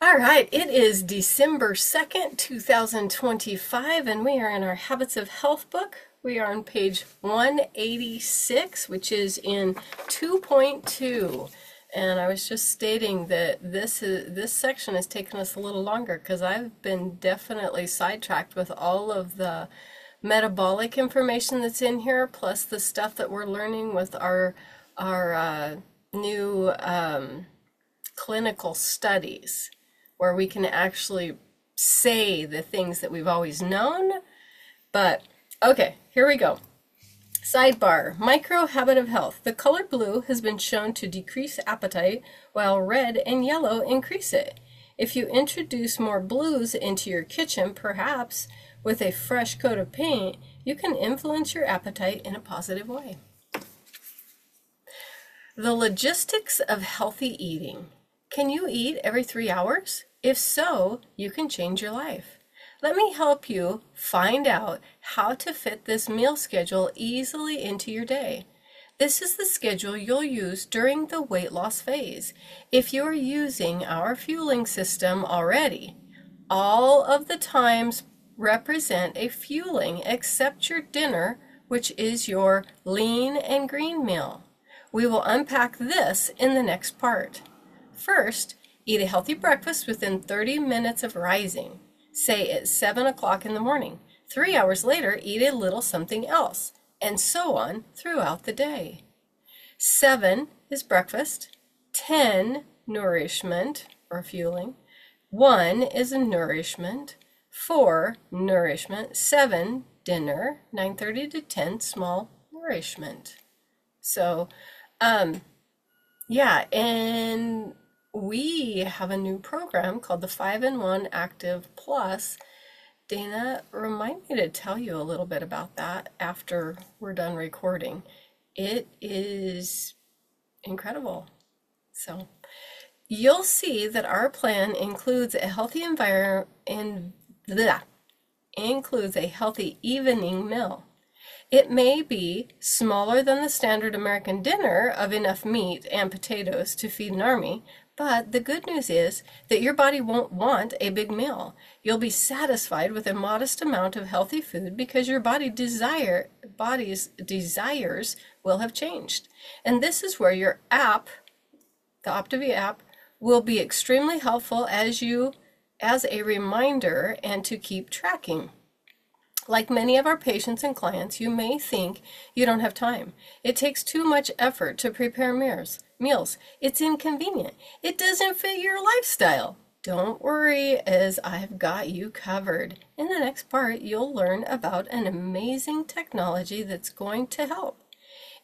All right, it is December 2nd, 2025, and we are in our Habits of Health book. We are on page 186, which is in 2.2. And I was just stating that this section has taken us a little longer because I've been definitely sidetracked with all of the metabolic information that's in here, plus the stuff that we're learning with our new clinical studies, where we can actually say the things that we've always known. But okay, here we go. Sidebar, micro habit of health. The color blue has been shown to decrease appetite, while red and yellow increase it. If you introduce more blues into your kitchen, perhaps with a fresh coat of paint, you can influence your appetite in a positive way. The logistics of healthy eating. Can you eat every 3 hours? If so, you can change your life. Let me help you find out how to fit this meal schedule easily into your day. This is the schedule you'll use during the weight loss phase. If you are using our fueling system already, all of the times represent a fueling except your dinner, which is your lean and green meal. We will unpack this in the next part. First, eat a healthy breakfast within 30 minutes of rising, say at 7 o'clock in the morning. 3 hours later, eat a little something else, and so on throughout the day. 7 is breakfast, 10 nourishment or fueling, 1 is a nourishment, 4 nourishment, 7 dinner, 9:30 to 10 small nourishment. So, yeah, and we have a new program called the 5-in-1 Active Plus. Dana, remind me to tell you a little bit about that after we're done recording. It is incredible. So you'll see that our plan includes a healthy includes a healthy evening meal. It may be smaller than the standard American dinner of enough meat and potatoes to feed an army, but the good news is that your body won't want a big meal. You'll be satisfied with a modest amount of healthy food because your body's desires will have changed. And this is where your app, the Optavia app, will be extremely helpful as a reminder and to keep tracking. Like many of our patients and clients, you may think you don't have time. It takes too much effort to prepare meals. It's inconvenient. It doesn't fit your lifestyle. Don't worry, as I've got you covered. In the next part, you'll learn about an amazing technology that's going to help.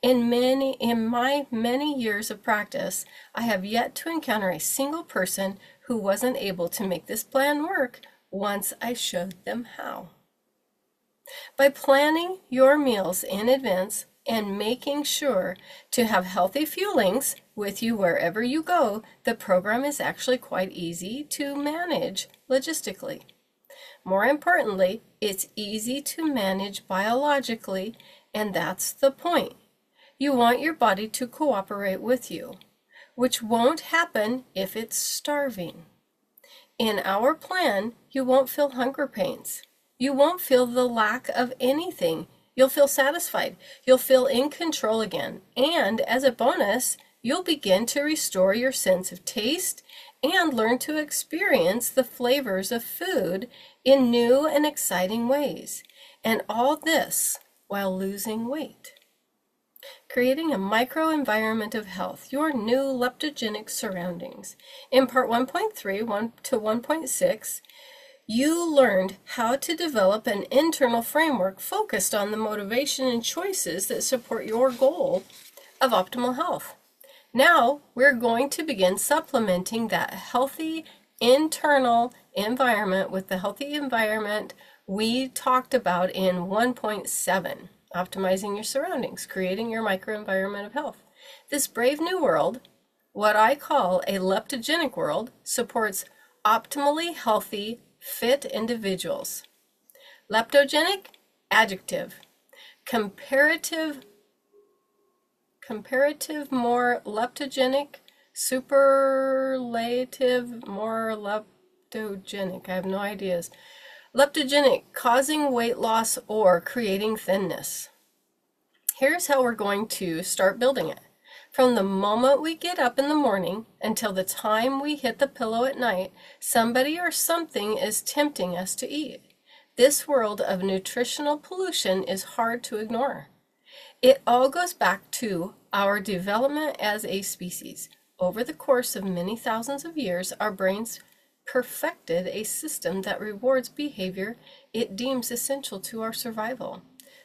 In my many years of practice, I have yet to encounter a single person who wasn't able to make this plan work once I showed them how. By planning your meals in advance and making sure to have healthy fuelings with you wherever you go, the program is actually quite easy to manage logistically. More importantly, it's easy to manage biologically, and that's the point. You want your body to cooperate with you, which won't happen if it's starving. In our plan, you won't feel hunger pains. You won't feel the lack of anything. You'll feel satisfied. You'll feel in control again. And as a bonus, you'll begin to restore your sense of taste and learn to experience the flavors of food in new and exciting ways. And all this while losing weight. Creating a microenvironment of health, your new leptogenic surroundings. In part 1.3 to 1.6, you learned how to develop an internal framework focused on the motivation and choices that support your goal of optimal health. Now we're going to begin supplementing that healthy internal environment with the healthy environment we talked about in 1.7, optimizing your surroundings, creating your microenvironment of health. This brave new world, what I call a leptogenic world, supports optimally healthy fit individuals. Leptogenic, adjective. Comparative more leptogenic, superlative, more leptogenic. I have no ideas. Leptogenic, causing weight loss or creating thinness. Here's how we're going to start building it. From the moment we get up in the morning until the time we hit the pillow at night, somebody or something is tempting us to eat. This world of nutritional pollution is hard to ignore. It all goes back to our development as a species. Over the course of many thousands of years, our brains perfected a system that rewards behavior it deems essential to our survival.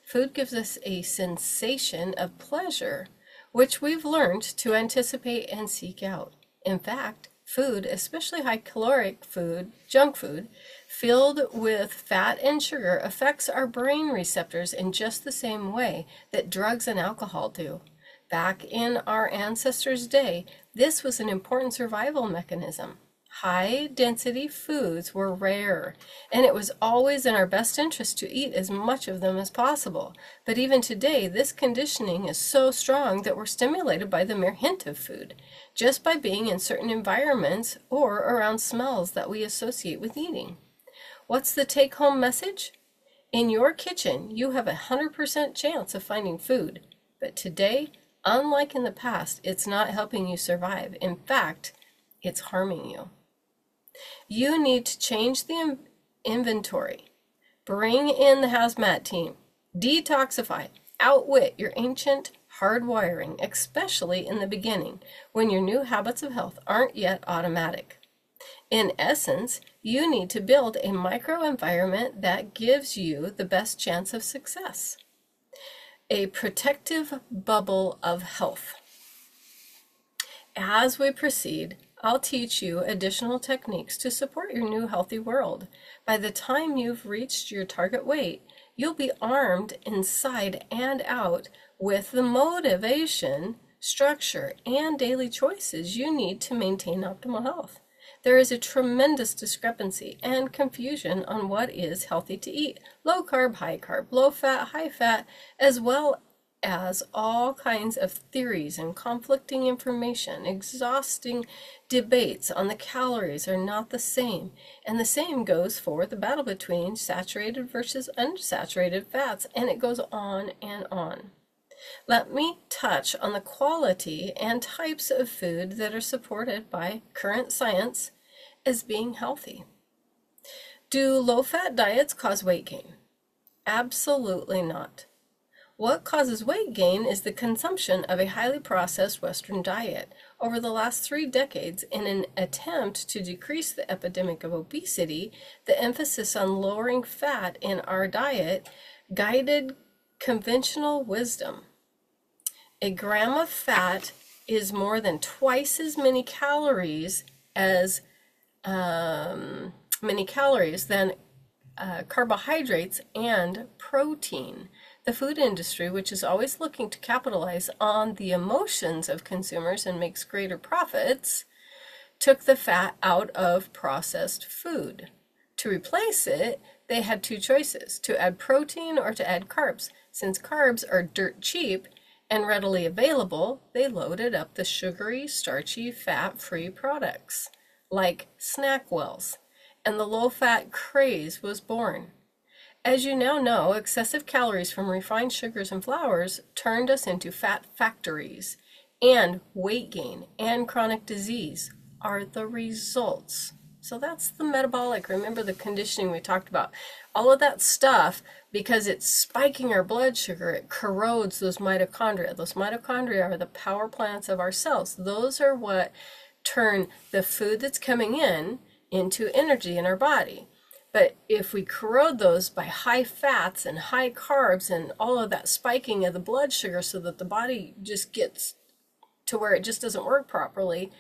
Food gives us a sensation of pleasure, which we've learned to anticipate and seek out. In fact, food, especially high-caloric food, junk food, filled with fat and sugar, affects our brain receptors in just the same way that drugs and alcohol do. Back in our ancestors' day, this was an important survival mechanism. High-density foods were rare, and it was always in our best interest to eat as much of them as possible. But even today, this conditioning is so strong that we're stimulated by the mere hint of food, just by being in certain environments or around smells that we associate with eating. What's the take-home message? In your kitchen, you have a 100% chance of finding food. But today, unlike in the past, it's not helping you survive. In fact, it's harming you. You need to change the inventory. Bring in the hazmat team. Detoxify. Outwit your ancient hardwiring, especially in the beginning, when your new habits of health aren't yet automatic. In essence, you need to build a microenvironment that gives you the best chance of success. A protective bubble of health. As we proceed, I'll teach you additional techniques to support your new healthy world. By the time you've reached your target weight, you'll be armed inside and out with the motivation, structure, and daily choices you need to maintain optimal health. There is a tremendous discrepancy and confusion on what is healthy to eat. Low carb, low fat, high fat, as well as all kinds of theories and conflicting information. Exhausting debates on the calories are not the same, and the same goes for the battle between saturated versus unsaturated fats, and it goes on and on. Let me touch on the quality and types of food that are supported by current science as being healthy. Do low-fat diets cause weight gain? Absolutely not. What causes weight gain is the consumption of a highly processed Western diet. Over the last 3 decades, in an attempt to decrease the epidemic of obesity, the emphasis on lowering fat in our diet guided conventional wisdom. A gram of fat is more than twice as many calories than carbohydrates and protein. The food industry, which is always looking to capitalize on the emotions of consumers and makes greater profits, took the fat out of processed food. To replace it, they had 2 choices: to add protein or to add carbs. Since carbs are dirt cheap and readily available, they loaded up the sugary, starchy, fat-free products, like Snackwells, and the low-fat craze was born. As you now know, excessive calories from refined sugars and flours turned us into fat factories, and weight gain and chronic disease are the results. So that's the metabolic. Remember the conditioning we talked about. All of that stuff, because it's spiking our blood sugar, it corrodes those mitochondria. Those mitochondria are the power plants of our cells. Those are what turn the food that's coming in into energy in our body. But if we corrode those by high fats and high carbs and all of that spiking of the blood sugar so that the body just gets to where it just doesn't work properly,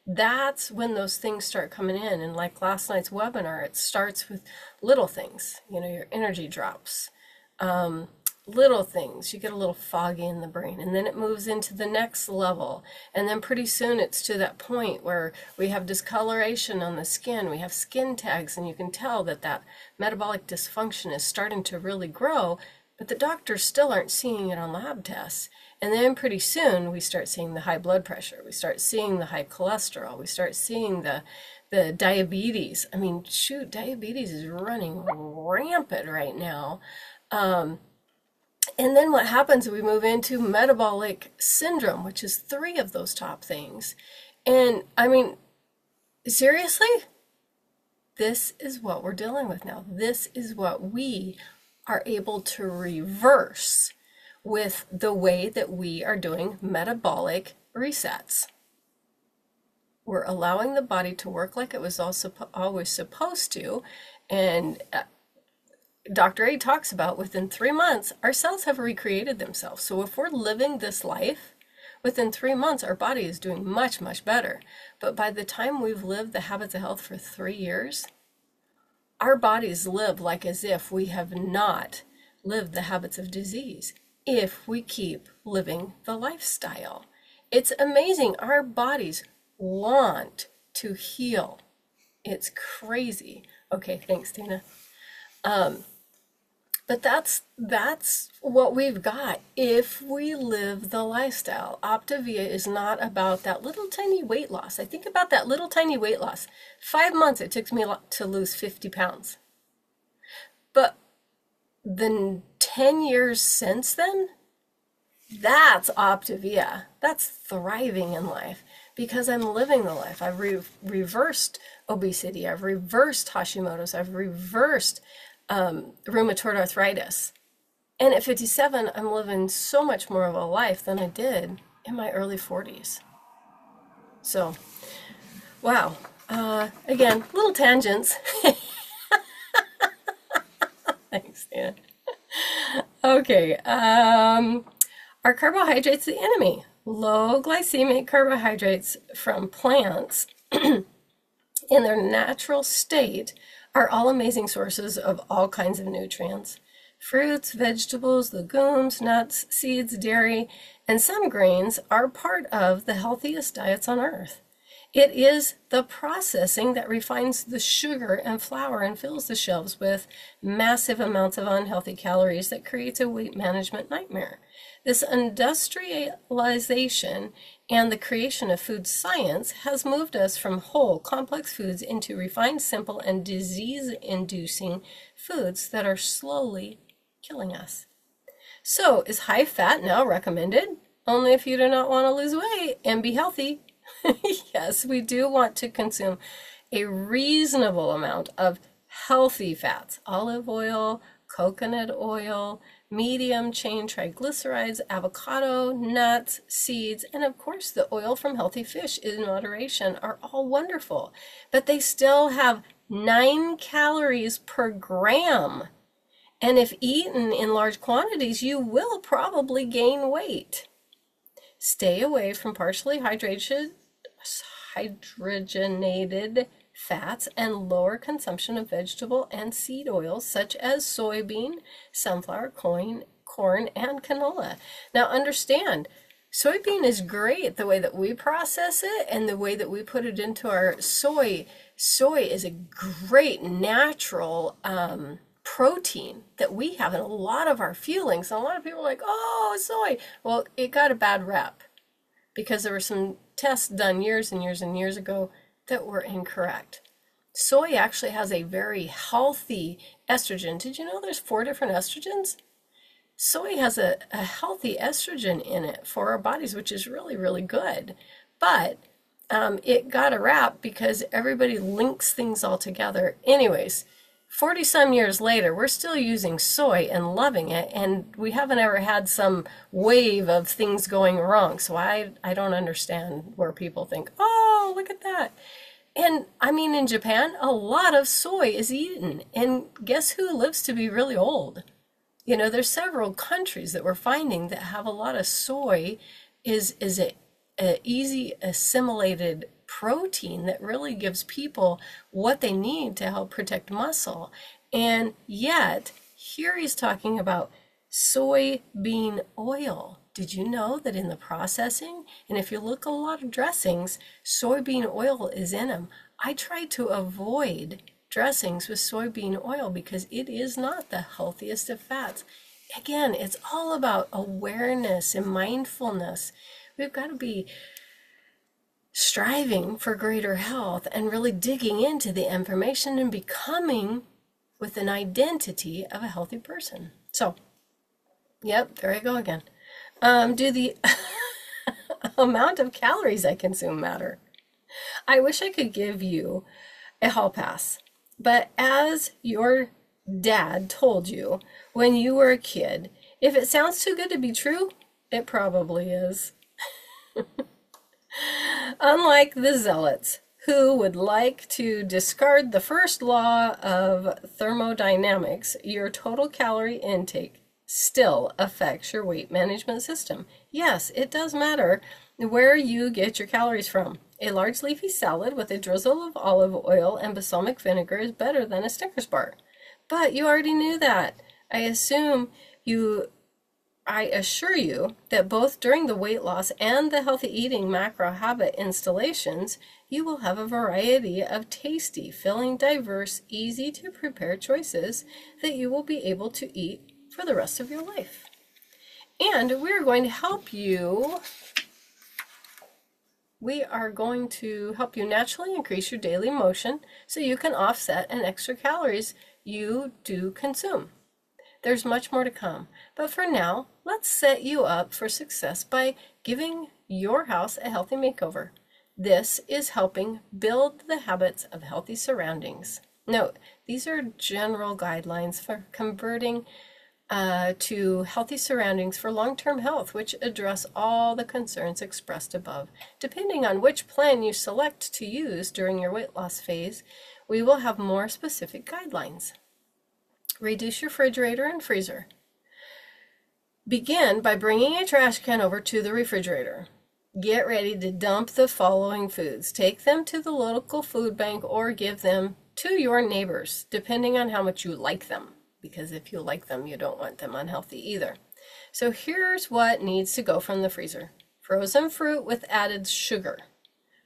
that's when those things start coming in. And like last night's webinar, it starts with little things. You know, your energy drops. Little things, you get a little foggy in the brain, and then it moves into the next level, and then pretty soon it's to that point where we have discoloration on the skin, we have skin tags, and you can tell that that metabolic dysfunction is starting to really grow, but the doctors still aren't seeing it on lab tests. And then pretty soon we start seeing the high blood pressure. We start seeing the high cholesterol. We start seeing the diabetes. I mean, shoot, diabetes is running rampant right now. And then what happens, we move into metabolic syndrome, which is 3 of those top things. And I mean, seriously? This is what we're dealing with now. This is what we are able to reverse with the way that we are doing metabolic resets. We're allowing the body to work like it was always supposed to. And Dr. A talks about within 3 months, our cells have recreated themselves. So if we're living this life, within 3 months, our body is doing much, much better. But by the time we've lived the habits of health for 3 years, our bodies live like as if we have not lived the habits of disease, if we keep living the lifestyle. It's amazing. Our bodies want to heal. It's crazy. Okay, thanks, Dana. But that's what we've got if we live the lifestyle. Optavia is not about that little tiny weight loss. I think about that little tiny weight loss. 5 months it took me to lose 50 pounds. But the 10 years since then, that's Optavia. That's thriving in life because I'm living the life. I've reversed obesity. I've reversed Hashimoto's. I've reversed rheumatoid arthritis. And at 57, I'm living so much more of a life than I did in my early 40s. So, wow. Again, little tangents. Thanks, Dana. Okay. Are carbohydrates the enemy? Low glycemic carbohydrates from plants in their natural state are all amazing sources of all kinds of nutrients. Fruits, vegetables, legumes, nuts, seeds, dairy, and some grains are part of the healthiest diets on earth. It is the processing that refines the sugar and flour and fills the shelves with massive amounts of unhealthy calories that creates a weight management nightmare. This industrialization and the creation of food science has moved us from whole, complex foods into refined, simple, and disease-inducing foods that are slowly killing us. So, is high fat now recommended? Only if you do not want to lose weight and be healthy. Yes, we do want to consume a reasonable amount of healthy fats, olive oil, coconut oil, medium chain triglycerides, avocado, nuts, seeds, and of course the oil from healthy fish in moderation are all wonderful, but they still have 9 calories per gram. And if eaten in large quantities, you will probably gain weight. Stay away from partially hydrogenated fats and lower consumption of vegetable and seed oils such as soybean, sunflower, corn, and canola. Now understand, soybean is great the way that we process it and the way that we put it into our soy. Soy is a great natural protein that we have in a lot of our fuelings. And a lot of people are like, oh, soy. Well, it got a bad rep because there were some tests done years and years and years ago that were incorrect. Soy actually has a very healthy estrogen. Did you know there's 4 different estrogens? Soy has a healthy estrogen in it for our bodies, which is really, really good. But it got a rap because everybody links things all together. Anyways, 40 some years later, we're still using soy and loving it, and we haven't ever had some wave of things going wrong. So I don't understand where people think, oh, look at that. And I mean, in Japan, a lot of soy is eaten. And guess who lives to be really old? You know, there's several countries that we're finding that have a lot of soy is a easy assimilated protein that really gives people what they need to help protect muscle. And yet, here he's talking about soybean oil. Did you know that in the processing, and if you look at a lot of dressings, soybean oil is in them? I try to avoid dressings with soybean oil because it is not the healthiest of fats. Again, it's all about awareness and mindfulness. We've got to be striving for greater health and really digging into the information and becoming with an identity of a healthy person. So, yep, there I go again. Do the amount of calories I consume matter? I wish I could give you a hall pass, but as your dad told you when you were a kid, if it sounds too good to be true, it probably is. Unlike the zealots, who would like to discard the first law of thermodynamics, your total calorie intake still affects your weight management system. Yes, it does matter where you get your calories from. A large leafy salad with a drizzle of olive oil and balsamic vinegar is better than a Snickers bar. But you already knew that. I assure you that both during the weight loss and the healthy eating macro habit installations, you will have a variety of tasty, filling, diverse, easy to prepare choices that you will be able to eat for the rest of your life. And we're going to help you. We are going to help you naturally increase your daily motion so you can offset an extra calories you do consume. There's much more to come, but for now, let's set you up for success by giving your house a healthy makeover. This is helping build the habits of healthy surroundings. Note, these are general guidelines for converting to healthy surroundings for long-term health, which address all the concerns expressed above. Depending on which plan you select to use during your weight loss phase, we will have more specific guidelines. Reduce your refrigerator and freezer. Begin by bringing a trash can over to the refrigerator. Get ready to dump the following foods. Take them to the local food bank or give them to your neighbors, depending on how much you like them. Because if you like them, you don't want them unhealthy either. So here's what needs to go from the freezer. Frozen fruit with added sugar.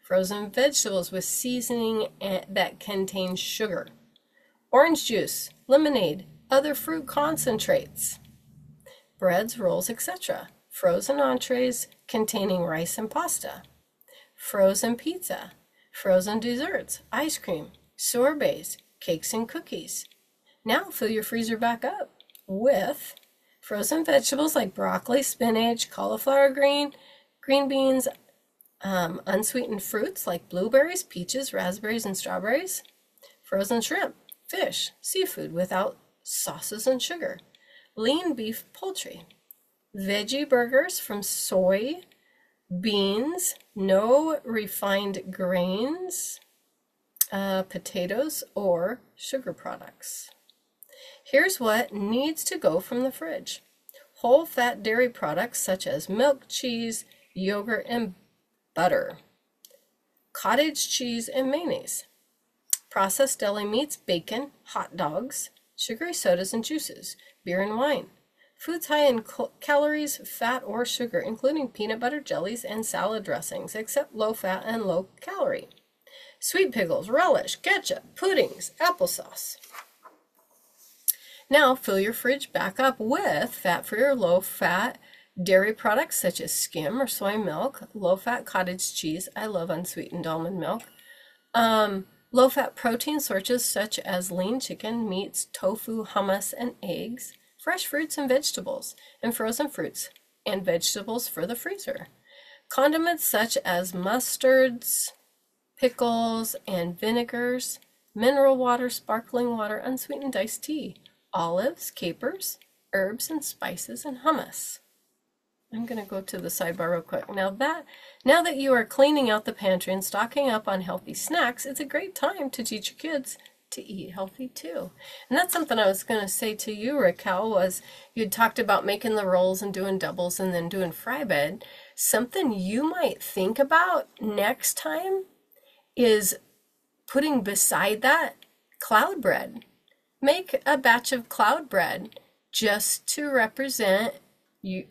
Frozen vegetables with seasoning that contains sugar. Orange juice, lemonade, other fruit concentrates, breads, rolls, etc. Frozen entrees containing rice and pasta. Frozen pizza, frozen desserts, ice cream, sorbets, cakes and cookies. Now fill your freezer back up with frozen vegetables like broccoli, spinach, cauliflower green beans, unsweetened fruits like blueberries, peaches, raspberries, and strawberries, frozen shrimp, fish, seafood without sauces and sugar, lean beef, poultry, veggie burgers from soy, beans, no refined grains, potatoes, or sugar products. Here's what needs to go from the fridge. Whole fat dairy products such as milk, cheese, yogurt, and butter. Cottage cheese and mayonnaise. Processed deli meats, bacon, hot dogs, sugary sodas and juices, beer and wine. Foods high in calories, fat, or sugar, including peanut butter, jellies, and salad dressings, except low fat and low calorie. Sweet pickles, relish, ketchup, puddings, applesauce. Now fill your fridge back up with fat-free or low-fat dairy products such as skim or soy milk, low-fat cottage cheese. I love unsweetened almond milk. Low-fat protein sources such as lean chicken, meats, tofu, hummus, and eggs. Fresh fruits and vegetables, and frozen fruits and vegetables for the freezer. Condiments such as mustards, pickles, and vinegars. Mineral water, sparkling water, unsweetened iced tea. Olives, capers, herbs and spices, and hummus. I'm going to go to the sidebar real quick. Now that you are cleaning out the pantry and stocking up on healthy snacks, it's a great time to teach your kids to eat healthy too. And that's something I was going to say to you, Raquel, was you'd talked about making the rolls and doing doubles and then doing fry bread. Something you might think about next time is putting beside that cloud bread. Make a batch of cloud bread just to represent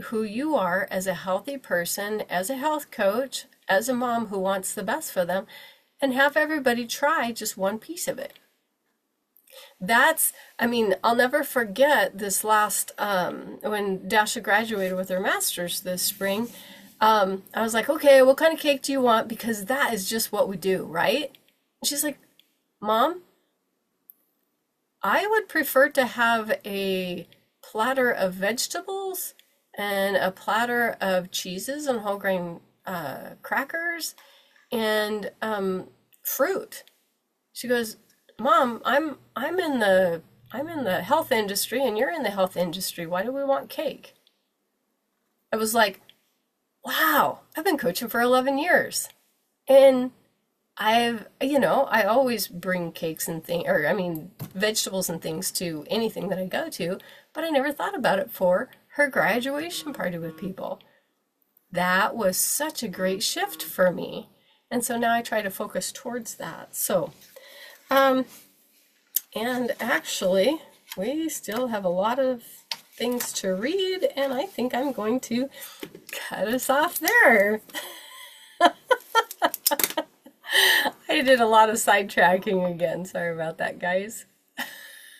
who you are as a healthy person, as a health coach, as a mom who wants the best for them, and have everybody try just one piece of it. I mean, I'll never forget this last, when Dasha graduated with her master's this spring. I was like, okay, what kind of cake do you want? Because that is just what we do, right? And she's like, Mom, I would prefer to have a platter of vegetables and a platter of cheeses and whole grain crackers and fruit. She goes, Mom, I'm in the health industry and you're in the health industry. Why do we want cake? I was like, wow, I've been coaching for 11 years. And I always bring cakes and things, or I mean, vegetables and things to anything that I go to, but I never thought about it for her graduation party with people. That was such a great shift for me. And so now I try to focus towards that. So, and actually, we still have a lot of things to read, and I think I'm going to cut us off there. I did a lot of sidetracking again. Sorry about that, guys.